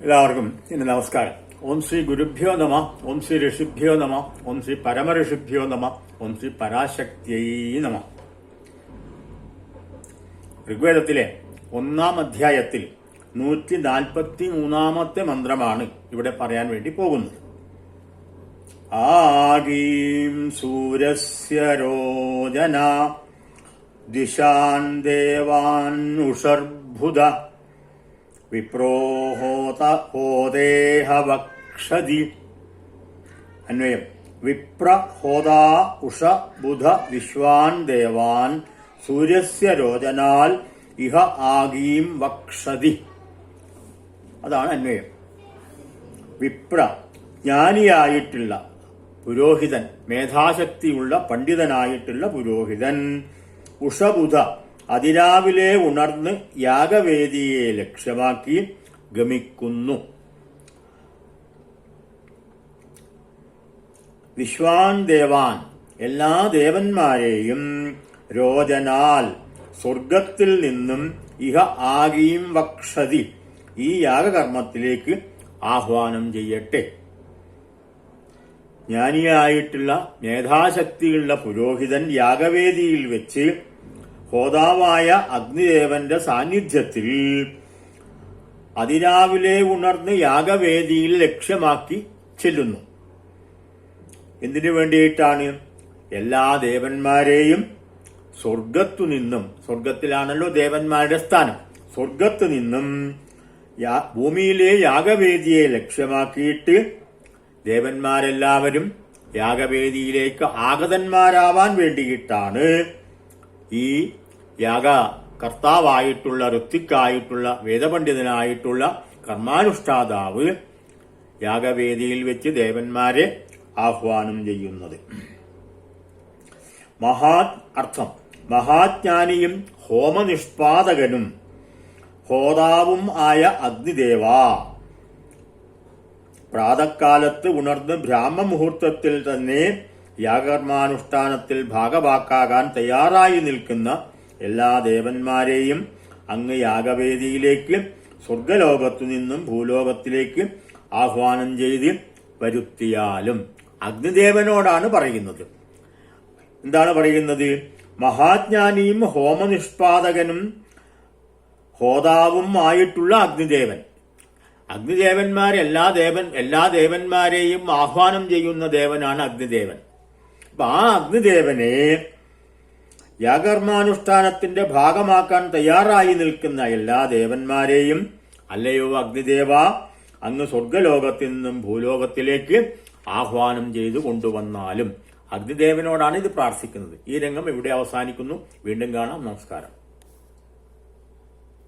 എല്ലാവർക്കും എന്റെ നമസ്കാരം. ഓം ശ്രീ ഗുരുഭ്യോ നമ, ഓം ശ്രീ ഋഷിഭ്യോ നമ, ഓം ശ്രീ പരമഋഷിഭ്യോ നമ, ഓം ശ്രീ പരാശക്തിയൈ നമ. ഋഗ്വേദത്തിലെ 1-ാം അധ്യായത്തിൽ 143-ാമത്തെ മന്ത്രമാണ് ഇവിടെ പറയാൻ വേണ്ടി പോകുന്നത്. ആഗീം സൂര്യസ്യ രോജന ദിശാൻ ദേവാൻ ഉഷർഭുത വിപ്രോഹോതേഹ വക്ഷതി. അന്വയം: വിപ്രഹോതാ ഉഷ ബുധ വിശ്വാൻ ദേവാൻ സൂര്യസ്യ രോചനാൽ ഇഹ ആഗീം വക്ഷതി. അതാണ് അന്വയം. വിപ്ര ജ്ഞാനിയായിട്ടുള്ള പുരോഹിതൻ, മേധാശക്തിയുള്ള പണ്ഡിതനായിട്ടുള്ള പുരോഹിതൻ, ഉഷബുധ അതിരാവിലെ ഉണർന്ന് യാഗവേദിയെ ലക്ഷ്യമാക്കി ഗമിക്കുന്നു. വിശ്വാൻ ദേവാൻ എല്ലാ ദേവന്മാരെയും രോചനാൽ സ്വർഗത്തിൽ നിന്നും ഇഹ ആഗീം വക്ഷതി ഈ യാഗകർമ്മത്തിലേക്ക് ആഹ്വാനം ചെയ്യട്ടെ. ജ്ഞാനിയായിട്ടുള്ള മേധാശക്തിയുള്ള പുരോഹിതൻ യാഗവേദിയിൽ വെച്ച് ഹോതാവായ അഗ്നിദേവന്റെ സാന്നിധ്യത്തിൽ അതിരാവിലെ ഉണർന്ന് യാഗവേദിയിൽ ലക്ഷ്യമാക്കി ചെല്ലുന്നു. എന്തിനു വേണ്ടിയിട്ടാണ്? എല്ലാ ദേവന്മാരെയും സ്വർഗത്തു നിന്നും, സ്വർഗത്തിലാണല്ലോ ദേവന്മാരുടെ സ്ഥാനം, സ്വർഗത്തു നിന്നും ഭൂമിയിലെ യാഗവേദിയെ ലക്ഷ്യമാക്കിയിട്ട് ദേവന്മാരെല്ലാവരും യാഗവേദിയിലേക്ക് ആഗതന്മാരാവാൻ വേണ്ടിയിട്ടാണ് ഈ യാഗ കർത്താവായിട്ടുള്ള, ഋത്വിക്കായിട്ടുള്ള, വേദപണ്ഡിതനായിട്ടുള്ള കർമാനുഷ്ഠാതാവ് യാഗവേദിയിൽ വെച്ച് ദേവന്മാരെ ആഹ്വാനം ചെയ്യുന്നത്. അർത്ഥം: മഹാജ്ഞാനിയും ഹോമനിഷ്പാദകനും ഹോതാവും ആയ അഗ്നിദേവ, പ്രാതക്കാലത്ത് ഉണർന്ന് ബ്രാഹ്മമുഹൂർത്തത്തിൽ തന്നെ യാഗകർമാനുഷ്ഠാനത്തിൽ ഭാഗവാക്കാകാൻ തയ്യാറായി നിൽക്കുന്ന എല്ലാ ദേവന്മാരെയും അങ്ങ് യാഗവേദിയിലേക്ക് സ്വർഗലോകത്തു നിന്നും ഭൂലോകത്തിലേക്ക് ആഹ്വാനം ചെയ്ത് വരുത്തിയാലും. അഗ്നിദേവനോടാണ് പറയുന്നത്. എന്താണ് പറയുന്നത്? മഹാജ്ഞാനിയും ഹോമനിഷ്പാദകനും ഹോതാവും ആയിട്ടുള്ള അഗ്നിദേവൻ. എല്ലാ ദേവന്മാരെയും ആഹ്വാനം ചെയ്യുന്ന ദേവനാണ് അഗ്നിദേവൻ. അപ്പൊ ആ അഗ്നിദേവനെ യാഗകർമാനുഷ്ഠാനത്തിന്റെ ഭാഗമാക്കാൻ തയ്യാറായി നിൽക്കുന്ന എല്ലാ ദേവന്മാരെയും, അല്ലയോ അഗ്നിദേവ, അങ്ങ് സ്വർഗലോകത്തിൽ നിന്നും ഭൂലോകത്തിലേക്ക് ആഹ്വാനം ചെയ്തു കൊണ്ടുവന്നാലും. അഗ്നിദേവനോടാണ് ഇത് പ്രാർത്ഥിക്കുന്നത്. ഈ രംഗം ഇവിടെ അവസാനിക്കുന്നു. വീണ്ടും കാണാം. നമസ്കാരം.